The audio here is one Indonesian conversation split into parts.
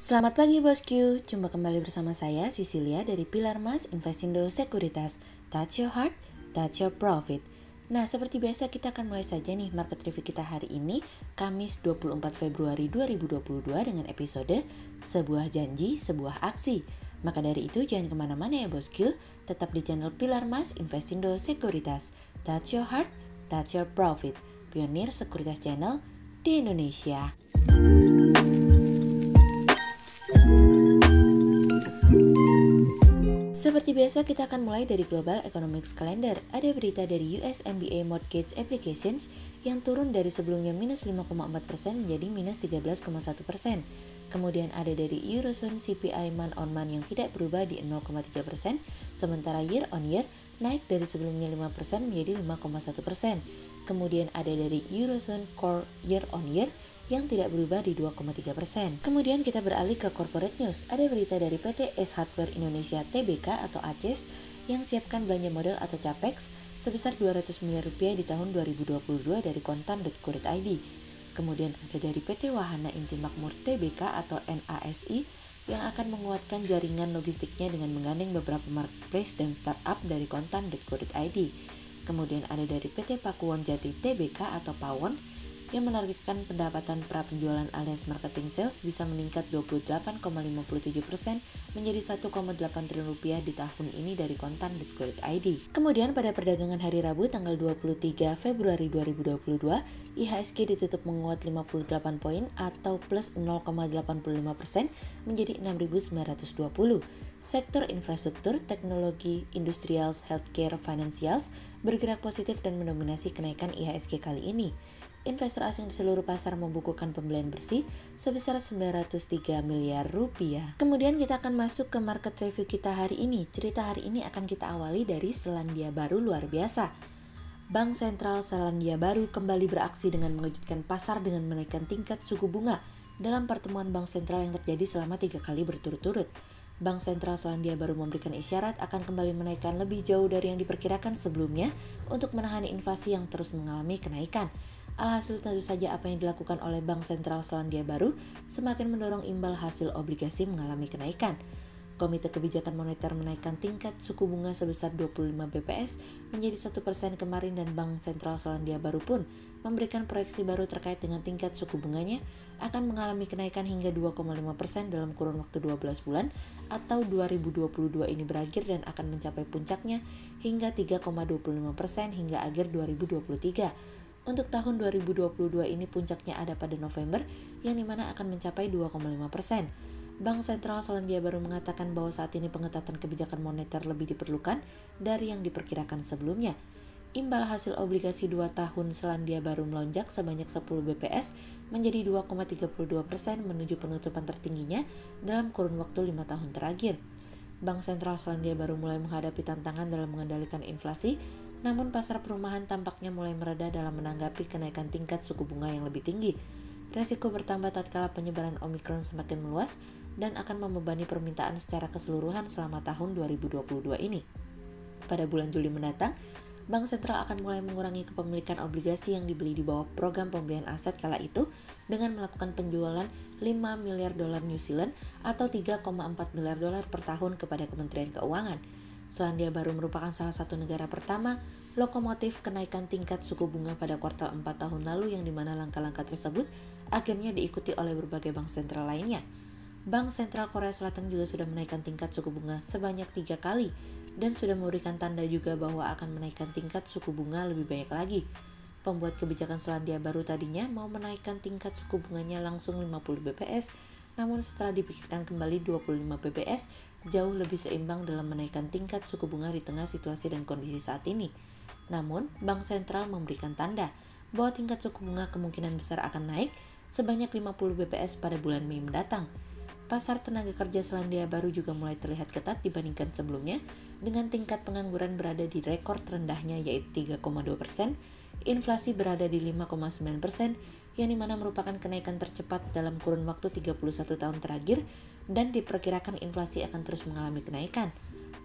Selamat pagi bosku, jumpa kembali bersama saya Cecilia dari Pilar Mas Investindo Sekuritas. Touch your heart, touch your profit. Nah, seperti biasa kita akan mulai saja nih market review kita hari ini, Kamis 24 Februari 2022 dengan episode Sebuah Janji, Sebuah Aksi. Maka dari itu jangan kemana-mana ya bosku, tetap di channel Pilar Mas Investindo Sekuritas. Touch your heart, touch your profit. Pionir Sekuritas Channel di Indonesia. Seperti biasa kita akan mulai dari Global Economics Calendar. Ada berita dari US MBA Mortgage Applications yang turun dari sebelumnya minus 5,4% menjadi minus 13,1%. Kemudian ada dari Eurozone CPI month on month yang tidak berubah di 0,3%, sementara year on year naik dari sebelumnya 5% menjadi 5,1%. Kemudian ada dari Eurozone Core year on year yang tidak berubah di 2,3%. Kemudian kita beralih ke corporate news. Ada berita dari PT S Hardware Indonesia Tbk atau ACES yang siapkan belanja modal atau capex sebesar 200 miliar rupiah di tahun 2022 dari kontan.co.id. Kemudian ada dari PT Wahana Inti Makmur Tbk atau NASI yang akan menguatkan jaringan logistiknya dengan menggandeng beberapa marketplace dan startup dari kontan.co.id. Kemudian ada dari PT Pakuwon Jati Tbk atau Pawon yang menargetkan pendapatan pra-penjualan alias marketing sales bisa meningkat 28,57% menjadi 1,8 triliun rupiah di tahun ini dari kontan.co.id. Kemudian pada perdagangan hari Rabu tanggal 23 Februari 2022, IHSG ditutup menguat 58 poin atau plus 0,85% menjadi 6.920. Sektor infrastruktur, teknologi, industrials, healthcare, financials bergerak positif dan mendominasi kenaikan IHSG kali ini. Investor asing di seluruh pasar membukukan pembelian bersih sebesar 903 miliar rupiah. Kemudian kita akan masuk ke market review kita hari ini. Cerita hari ini akan kita awali dari Selandia Baru luar biasa. Bank Sentral Selandia Baru kembali beraksi dengan mengejutkan pasar dengan menaikkan tingkat suku bunga dalam pertemuan Bank Sentral yang terjadi selama 3 kali berturut-turut. Bank Sentral Selandia Baru memberikan isyarat akan kembali menaikkan lebih jauh dari yang diperkirakan sebelumnya untuk menahan inflasi yang terus mengalami kenaikan. Alhasil tentu saja apa yang dilakukan oleh Bank Sentral Selandia Baru semakin mendorong imbal hasil obligasi mengalami kenaikan. Komite Kebijakan Moneter menaikkan tingkat suku bunga sebesar 25 bps menjadi 1% kemarin dan Bank Sentral Selandia Baru pun memberikan proyeksi baru terkait dengan tingkat suku bunganya akan mengalami kenaikan hingga 2,5% dalam kurun waktu 12 bulan atau 2022 ini berakhir dan akan mencapai puncaknya hingga 3,25% hingga akhir 2023. Untuk tahun 2022 ini puncaknya ada pada November yang dimana akan mencapai 2,5%. Bank Sentral Selandia Baru mengatakan bahwa saat ini pengetatan kebijakan moneter lebih diperlukan dari yang diperkirakan sebelumnya. Imbal hasil obligasi 2 tahun Selandia Baru melonjak sebanyak 10 bps menjadi 2,32% menuju penutupan tertingginya dalam kurun waktu 5 tahun terakhir. Bank Sentral Selandia Baru mulai menghadapi tantangan dalam mengendalikan inflasi, namun pasar perumahan tampaknya mulai mereda dalam menanggapi kenaikan tingkat suku bunga yang lebih tinggi. Resiko bertambah tatkala penyebaran Omikron semakin meluas dan akan membebani permintaan secara keseluruhan selama tahun 2022 ini. Pada bulan Juli mendatang, Bank Sentral akan mulai mengurangi kepemilikan obligasi yang dibeli di bawah program pembelian aset kala itu dengan melakukan penjualan 5 miliar dolar New Zealand atau 3,4 miliar dolar per tahun kepada Kementerian Keuangan. Selandia Baru merupakan salah satu negara pertama lokomotif kenaikan tingkat suku bunga pada kuartal 4 tahun lalu yang dimana langkah-langkah tersebut akhirnya diikuti oleh berbagai bank sentral lainnya. Bank Sentral Korea Selatan juga sudah menaikkan tingkat suku bunga sebanyak 3 kali dan sudah memberikan tanda juga bahwa akan menaikkan tingkat suku bunga lebih banyak lagi. Pembuat kebijakan Selandia Baru tadinya mau menaikkan tingkat suku bunganya langsung 50 bps, namun setelah dipikirkan kembali 25 bps jauh lebih seimbang dalam menaikkan tingkat suku bunga di tengah situasi dan kondisi saat ini. Namun, Bank Sentral memberikan tanda bahwa tingkat suku bunga kemungkinan besar akan naik sebanyak 50 bps pada bulan Mei mendatang. Pasar tenaga kerja Selandia Baru juga mulai terlihat ketat dibandingkan sebelumnya, dengan tingkat pengangguran berada di rekor terendahnya yaitu 3,2%, inflasi berada di 5,9%, yang dimana merupakan kenaikan tercepat dalam kurun waktu 31 tahun terakhir dan diperkirakan inflasi akan terus mengalami kenaikan.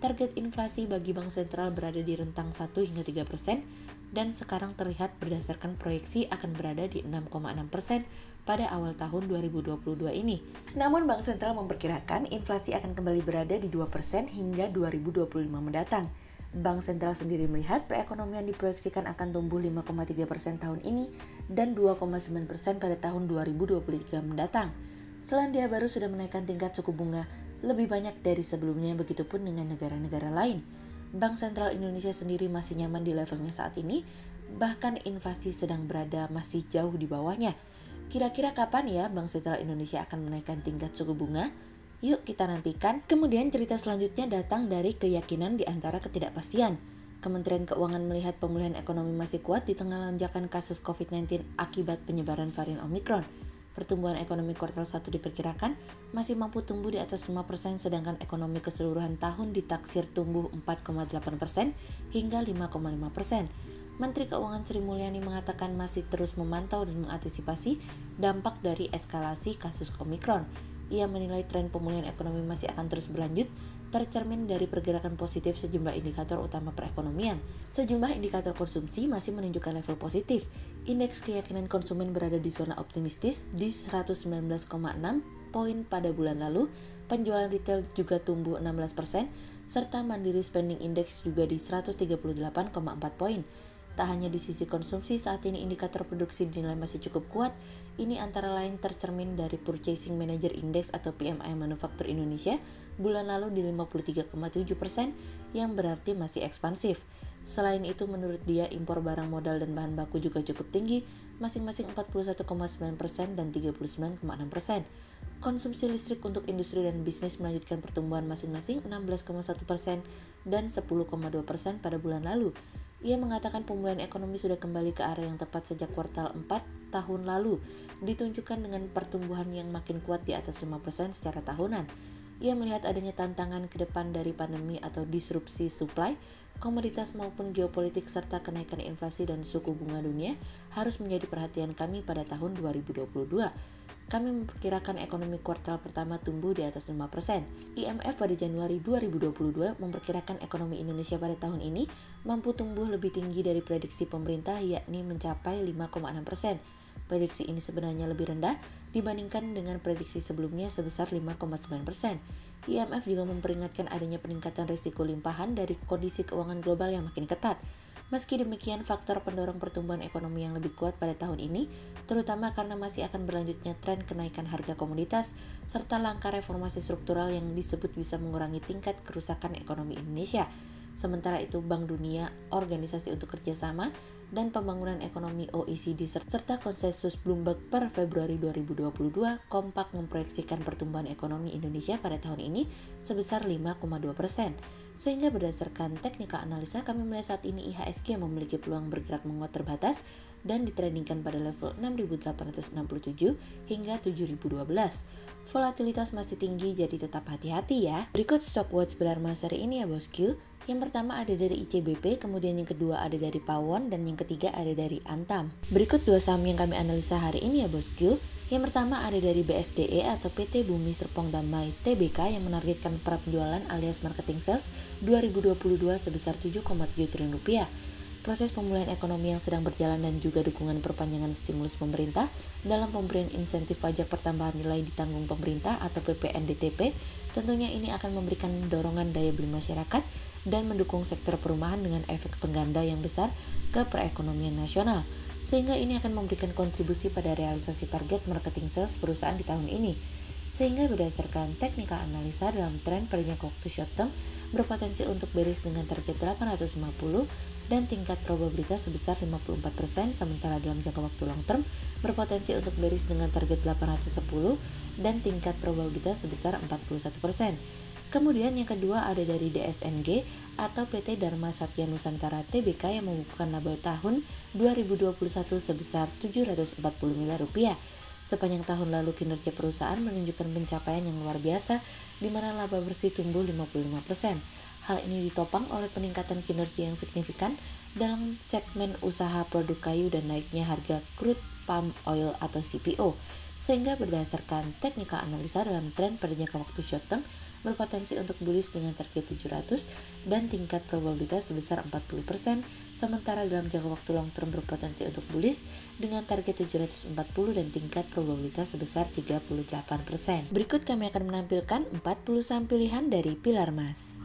Target inflasi bagi Bank Sentral berada di rentang 1 hingga 3% dan sekarang terlihat berdasarkan proyeksi akan berada di 6,6% pada awal tahun 2022 ini. Namun Bank Sentral memperkirakan inflasi akan kembali berada di 2% hingga 2025 mendatang. Bank Sentral sendiri melihat perekonomian diproyeksikan akan tumbuh 5,3% tahun ini dan 2,9% pada tahun 2023 mendatang. Selandia Baru sudah menaikkan tingkat suku bunga lebih banyak dari sebelumnya, begitupun dengan negara-negara lain. Bank Sentral Indonesia sendiri masih nyaman di levelnya saat ini, bahkan inflasi sedang berada masih jauh di bawahnya. Kira-kira kapan ya Bank Sentral Indonesia akan menaikkan tingkat suku bunga? Yuk kita nantikan. Kemudian cerita selanjutnya datang dari keyakinan di antara ketidakpastian. Kementerian Keuangan melihat pemulihan ekonomi masih kuat di tengah lonjakan kasus COVID-19 akibat penyebaran varian Omicron. Pertumbuhan ekonomi kuartal 1 diperkirakan masih mampu tumbuh di atas 5%, sedangkan ekonomi keseluruhan tahun ditaksir tumbuh 4,8% hingga 5,5%. Menteri Keuangan Sri Mulyani mengatakan masih terus memantau dan mengantisipasi dampak dari eskalasi kasus Omicron. Ia menilai tren pemulihan ekonomi masih akan terus berlanjut, tercermin dari pergerakan positif sejumlah indikator utama perekonomian. Sejumlah indikator konsumsi masih menunjukkan level positif. Indeks keyakinan konsumen berada di zona optimistis di 119,6 poin pada bulan lalu. Penjualan retail juga tumbuh 16%, serta Mandiri Spending Index juga di 138,4 poin. Tak hanya di sisi konsumsi, saat ini indikator produksi dinilai masih cukup kuat. Ini antara lain tercermin dari Purchasing Manager Index atau PMI Manufaktur Indonesia bulan lalu di 53,7%, yang berarti masih ekspansif. Selain itu, menurut dia, impor barang modal dan bahan baku juga cukup tinggi, masing-masing 41,9% dan 39,6%. Konsumsi listrik untuk industri dan bisnis melanjutkan pertumbuhan masing-masing 16,1% dan 10,2% pada bulan lalu. Ia mengatakan pemulihan ekonomi sudah kembali ke arah yang tepat sejak kuartal 4 tahun lalu, ditunjukkan dengan pertumbuhan yang makin kuat di atas 5% secara tahunan. Ia melihat adanya tantangan ke depan dari pandemi atau disrupsi supply, komoditas maupun geopolitik, serta kenaikan inflasi dan suku bunga dunia harus menjadi perhatian kami pada tahun 2022. Kami memperkirakan ekonomi kuartal pertama tumbuh di atas 5%. IMF pada Januari 2022 memperkirakan ekonomi Indonesia pada tahun ini mampu tumbuh lebih tinggi dari prediksi pemerintah, yakni mencapai 5,6%. Prediksi ini sebenarnya lebih rendah dibandingkan dengan prediksi sebelumnya sebesar 5,9%. IMF juga memperingatkan adanya peningkatan risiko limpahan dari kondisi keuangan global yang makin ketat. Meski demikian, faktor pendorong pertumbuhan ekonomi yang lebih kuat pada tahun ini, terutama karena masih akan berlanjutnya tren kenaikan harga komoditas, serta langkah reformasi struktural yang disebut bisa mengurangi tingkat kerusakan ekonomi Indonesia. Sementara itu, Bank Dunia, Organisasi untuk Kerjasama dan Pembangunan Ekonomi OECD, serta konsensus Bloomberg per Februari 2022 kompak memproyeksikan pertumbuhan ekonomi Indonesia pada tahun ini sebesar 5,2%. Sehingga berdasarkan teknikal analisa, kami melihat saat ini IHSG memiliki peluang bergerak menguat terbatas dan ditradingkan pada level 6.867 hingga 7.012. Volatilitas masih tinggi, jadi tetap hati-hati ya. Berikut stock watch Belarmas hari ini ya bosku. Yang pertama ada dari ICBP, kemudian yang kedua ada dari Pawon, dan yang ketiga ada dari Antam. Berikut dua saham yang kami analisa hari ini ya bosku. Yang pertama ada dari BSDE atau PT Bumi Serpong Damai Tbk yang menargetkan penjualan alias marketing sales 2022 sebesar 7,7 triliun rupiah. Proses pemulihan ekonomi yang sedang berjalan dan juga dukungan perpanjangan stimulus pemerintah dalam pemberian insentif pajak pertambahan nilai ditanggung pemerintah atau PPNDTP, tentunya ini akan memberikan dorongan daya beli masyarakat dan mendukung sektor perumahan dengan efek pengganda yang besar ke perekonomian nasional, sehingga ini akan memberikan kontribusi pada realisasi target marketing sales perusahaan di tahun ini. Sehingga berdasarkan teknikal analisa dalam tren pada jangka waktu short term berpotensi untuk bearish dengan target 850 dan tingkat probabilitas sebesar 54%, sementara dalam jangka waktu long term berpotensi untuk bearish dengan target 810 dan tingkat probabilitas sebesar 41%. Kemudian yang kedua ada dari DSNG atau PT Dharma Satya Nusantara Tbk yang membukukan laba tahun 2021 sebesar 740 miliar rupiah. Sepanjang tahun lalu kinerja perusahaan menunjukkan pencapaian yang luar biasa di mana laba bersih tumbuh 55%. Hal ini ditopang oleh peningkatan kinerja yang signifikan dalam segmen usaha produk kayu dan naiknya harga crude palm oil atau CPO. Sehingga berdasarkan teknikal analisa dalam tren pada jangka waktu short term berpotensi untuk bullish dengan target 700 dan tingkat probabilitas sebesar 40%, sementara dalam jangka waktu long term berpotensi untuk bullish dengan target 740 dan tingkat probabilitas sebesar 38%. Berikut kami akan menampilkan 40 saham pilihan dari pilar emas.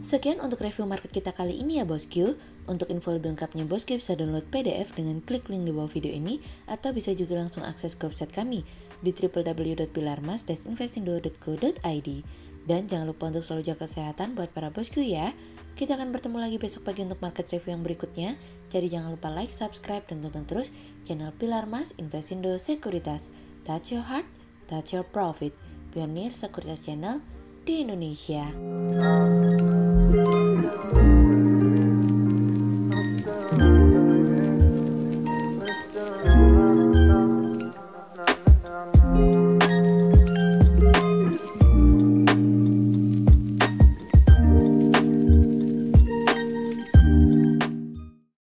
Sekian untuk review market kita kali ini ya bosku. Untuk info lebih lengkapnya bosku bisa download PDF dengan klik link di bawah video ini, atau bisa juga langsung akses ke website kami di www.pilarmas-investindo.co.id. Dan jangan lupa untuk selalu jaga kesehatan buat para bosku ya. Kita akan bertemu lagi besok pagi untuk market review yang berikutnya. Jadi jangan lupa like, subscribe, dan tonton terus channel Pilar Mas Investindo Sekuritas. Touch your heart, touch your profit. Pionir Sekuritas Channel di Indonesia.